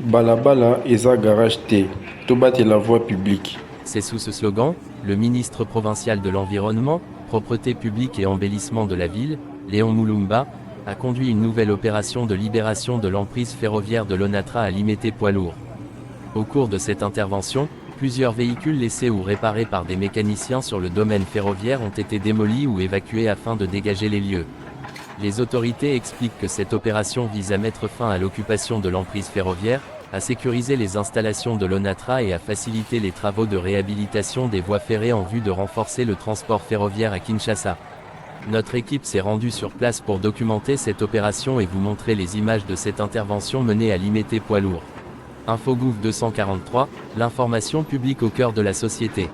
Balabala eza garage T. Tobat et la voie publique. C'est sous ce slogan, le ministre provincial de l'Environnement, Propreté publique et embellissement de la ville, Léon Moulumba, a conduit une nouvelle opération de libération de l'emprise ferroviaire de l'Onatra à Limete poids lourd. Au cours de cette intervention, plusieurs véhicules laissés ou réparés par des mécaniciens sur le domaine ferroviaire ont été démolis ou évacués afin de dégager les lieux. Les autorités expliquent que cette opération vise à mettre fin à l'occupation de l'emprise ferroviaire, à sécuriser les installations de l'Onatra et à faciliter les travaux de réhabilitation des voies ferrées en vue de renforcer le transport ferroviaire à Kinshasa. Notre équipe s'est rendue sur place pour documenter cette opération et vous montrer les images de cette intervention menée à Limete poids lourd. Infogouv 243, l'information publique au cœur de la société.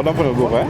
Pardon pour le beau, ouais.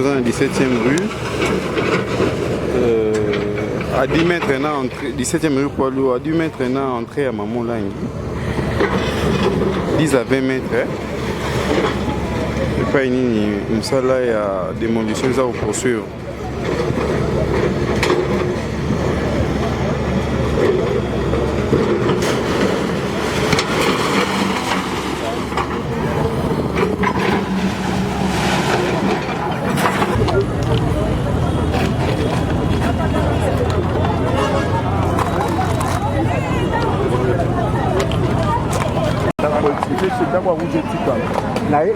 dans la 17e rue. À 10 mètres, 17e rue Poilou, à 10 mètres, entrée à Mamou Langi. 10 à 20 mètres. Et pas une salle là, il y a démolition, ça va poursuivre.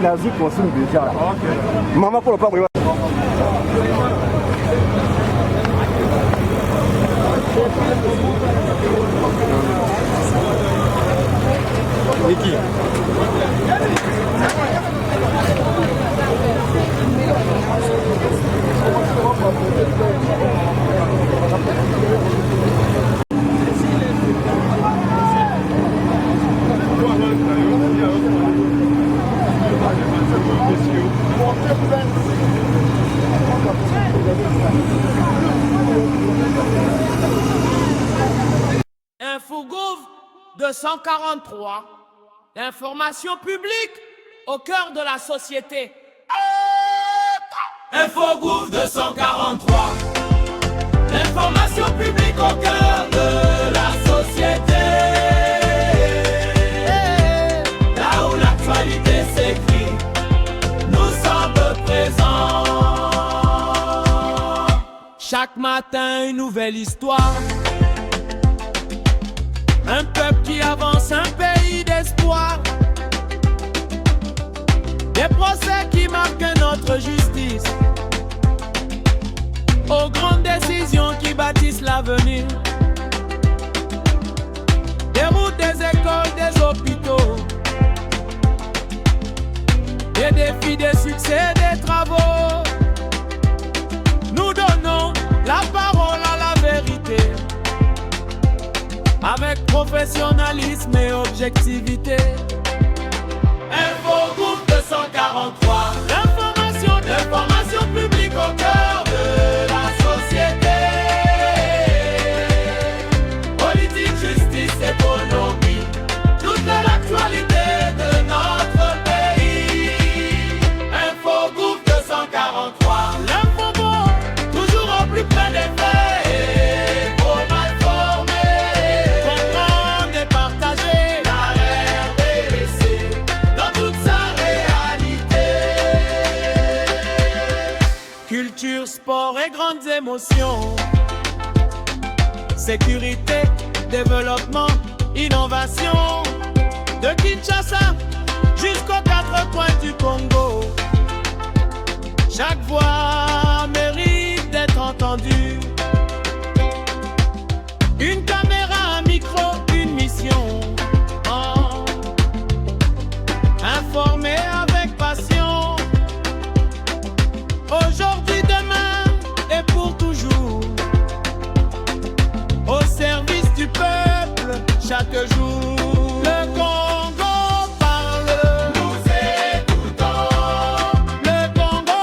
La vie consigne déjà. Maman pour le pas brûler. Niki. Infogouv 243, l'information publique au cœur de la société. Infogouv 243, l'information publique au cœur de la société. Là où l'actualité s'écrit, nous sommes présents. Chaque matin, une nouvelle histoire. Un peuple qui avance, un pays d'espoir. Des procès qui marquent notre justice. Aux grandes décisions qui bâtissent l'avenir. Des routes, des écoles, des hôpitaux. Des défis, des succès, des travaux. Nous donnons la parole à la vérité. Avec professionnalisme et objectivité. Infogouv 243, l'information publique au cœur de la société. Politique, justice, économie, toute l'actualité de notre pays. Infogouv 243, l'info bon, toujours au plus près des faits. Sport et grandes émotions. Sécurité, développement, innovation. De Kinshasa jusqu'aux 4 coins du Congo. Chaque voix mérite d'être entendue. Une caméra, un micro, une mission. Oh. Informer avec passion. Aujourd'hui, demain et pour toujours. Au service du peuple, chaque jour. Le Congo parle, nous écoutons. Le Congo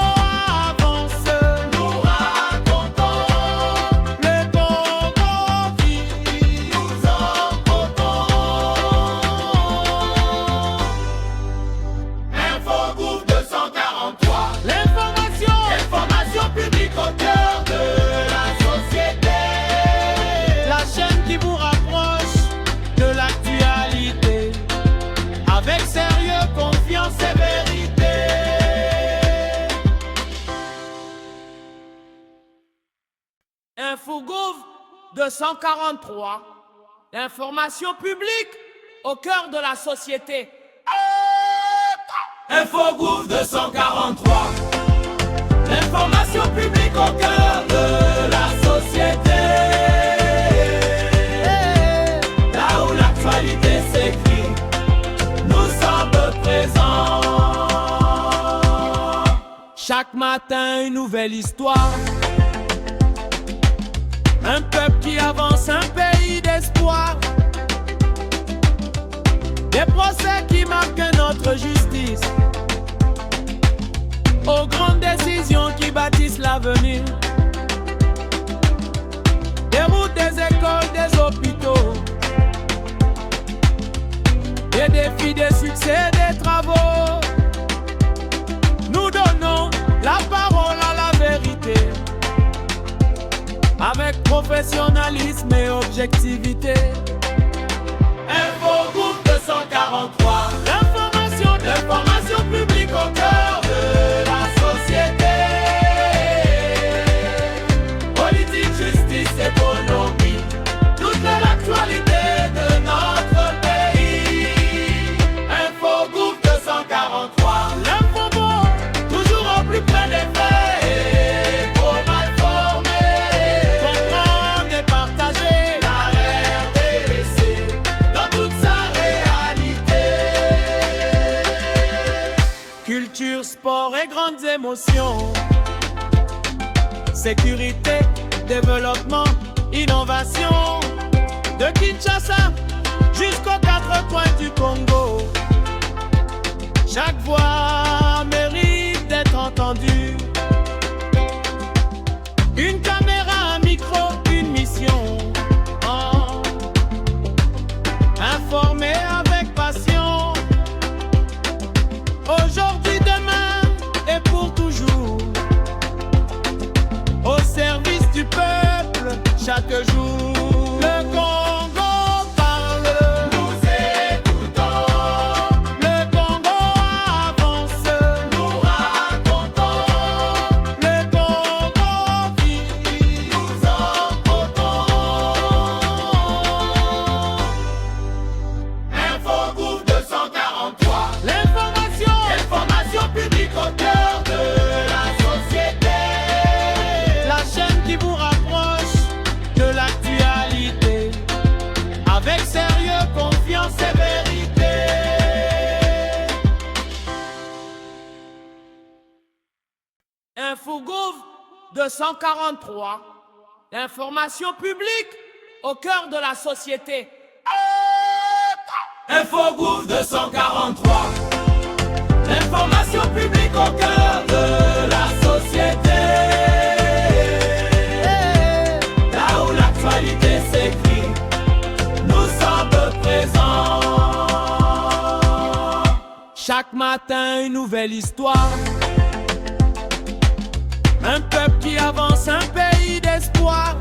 avance, nous racontons. Le Congo vit, nous en comptons. Infogouv 243, l'information publique au cœur de la société. La chaîne qui vous rapproche de l'actualité. Avec sérieux, confiance et vérité. Infogouv 243, l'information publique au cœur de la société. Infogouv 243, l'information publique au cœur de la société. Là où l'actualité s'écrit, nous sommes présents. Chaque matin, une nouvelle histoire. Un peuple qui avance, un pays d'espoir. Des procès qui marquent notre justice. aux grandes décisions qui bâtissent l'avenir. Des routes, des écoles, des hôpitaux, des défis, des succès, des travaux. Nous donnons la parole à la vérité, avec professionnalisme et objectivité. Info Groupe 243, l'information publique au cœur de la société. Politique, justice, économie, toute l'actualité de notre pays. Info Groupe 243, l'info bon, toujours au plus près des faits et trop mal formé. Comprendre et partager la RDC dans toute sa réalité. Culture, sport et grandes émotions. Sécurité, développement, innovation. De Kinshasa jusqu'aux quatre coins du Congo. Chaque voix mérite d'être entendue. Une caméra, un micro, une mission. Oh. Informer avec passion. Aujourd'hui, demain et pour toujours. Au service du peuple, chaque jour. Le Congo parle, nous écoutons. Le Congo avance, nous racontons. Le Congo vit, nous en Info Groupe 243, l'information publique au cœur de la société. La chaîne qui vous rapproche de l'actualité, avec sérieux, confiance et vérité. Infogouv 243, l'information publique au cœur de la société. Infogouv 243, l'information publique au cœur de la société. Là où l'actualité s'écrit, nous sommes présents. Chaque matin, une nouvelle histoire. Un peuple qui avance, un pays d'espoir.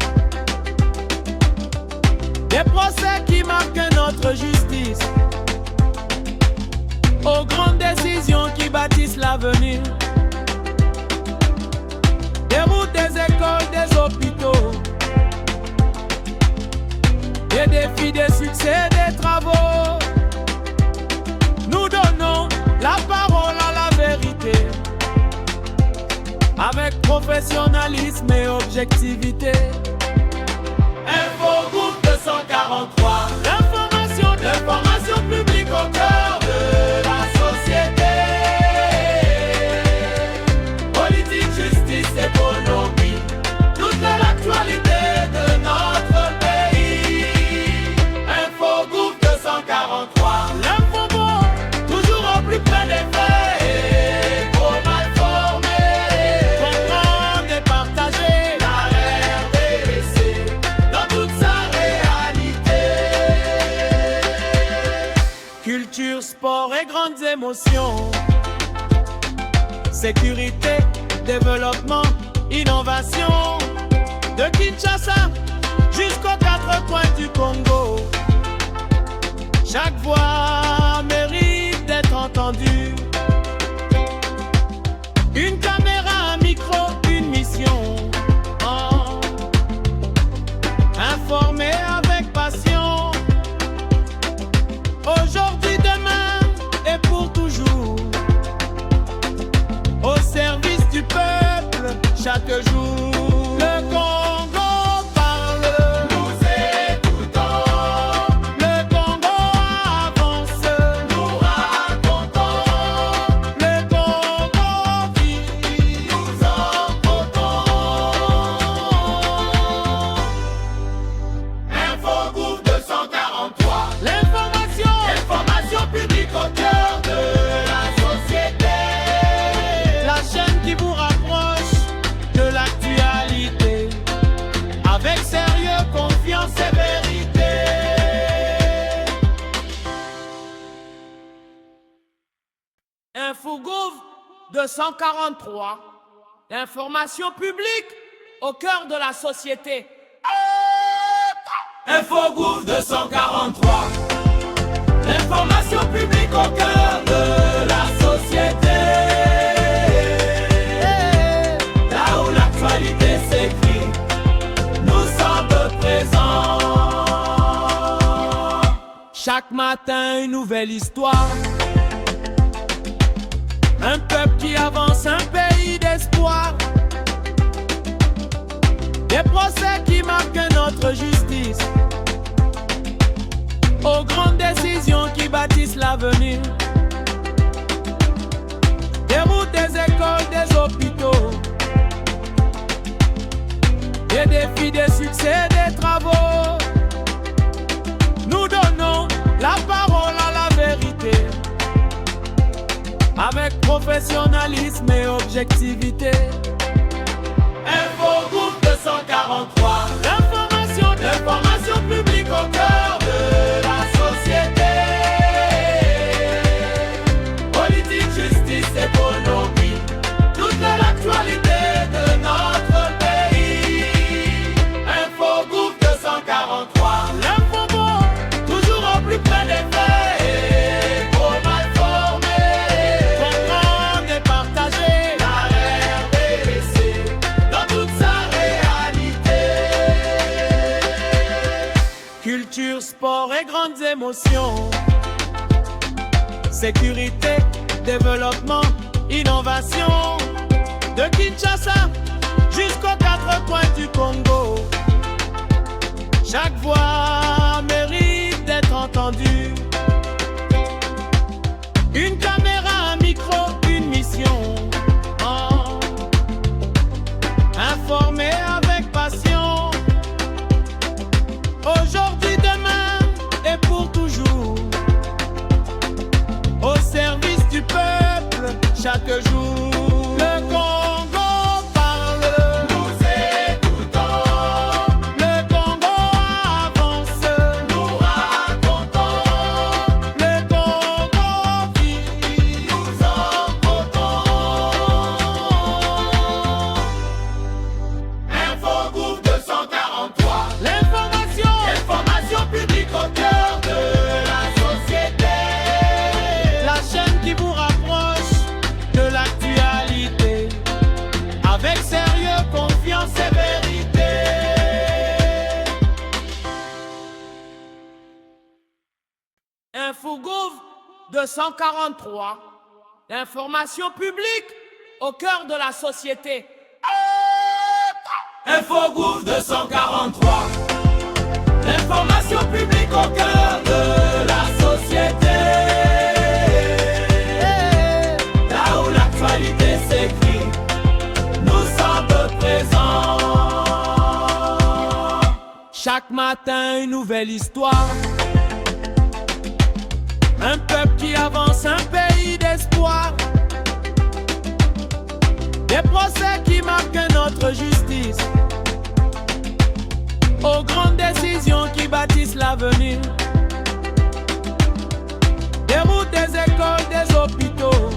Des procès qui marquent notre justice, aux grandes décisions qui bâtissent l'avenir. Des routes, des écoles, des hôpitaux, des défis, des succès, des travaux. Nous donnons la parole à la vérité, avec professionnalisme et objectivité. Info Groupe 243, l'information publique au cœur de la société. Politique, justice, économie, toute l'actualité de notre pays. Info Groupe 243, l'info bon, toujours au plus près des faits et trop mal formé. Comprendre et partager la RDC dans toute sa réalité. Culture, sport et grandes émotions. Sécurité, développement, innovation. De Kinshasa jusqu'aux quatre coins du Congo. Chaque voix mérite d'être entendue. Une caméra, un micro, une mission. Oh. Informer avec passion. Aujourd'hui, demain et pour toujours. Au service du peuple, chaque jour. Le Congo parle, nous écoutons. Le Congo avance, nous racontons. avec sérieux, confiance et vérité. Infogouv 243, l'information publique au cœur de la société. Infogouv 243, l'information publique au cœur de la société. Là où l'actualité s'écrit, nous sommes présents. Chaque matin, une nouvelle histoire. Un peuple qui avance, un pays d'espoir. Des procès qui marquent notre justice, aux grandes décisions qui bâtissent l'avenir. Des routes, des écoles, des hôpitaux, des défis, des succès, des travaux. Nous donnons la parole à la vérité, avec professionnalisme et objectivité. Infogouv 243, l'information publique au cœur de la société. Politique, justice, économie, toute l'actualité de notre pays. Infogouv 243, l'info toujours au plus près des faits et trop mal formés. Comprendre et partager la RDC dans toute sa réalité. Culture, sport et grandes émotions. Sécurité, développement, innovation. De Kinshasa jusqu'aux quatre coins du Congo. Chaque voix mérite d'être entendue. Une caméra, un micro, une mission. Oh. Informer avec passion. Aujourd'hui, demain et pour toujours. Au service du peuple, chaque jour. Le Congo parle, nous écoutons. Le Congo avance, nous racontons. Le Congo vit, nous en comptons. Infogouv 243, l'information publique au cœur de la société. La chaîne qui vous rapproche de l'actualité, avec sérieux, confiance et vérité. Infogouv 243, l'information publique au cœur de la société. Infogouv 243, l'information publique au cœur de la société. Là où l'actualité s'écrit, nous sommes présents. Chaque matin, une nouvelle histoire. Un peuple qui avance, un pays d'espoir. Des procès qui marquent notre justice, aux grandes décisions qui bâtissent l'avenir. Des routes, des écoles, des hôpitaux,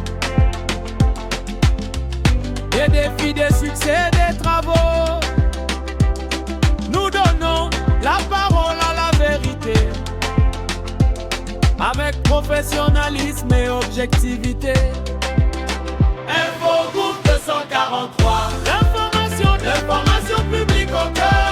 des défis, des succès, des travaux. Nous donnons la parole à la vérité, avec professionnalisme et objectivité. Infogouv 243, l'information publique au cœur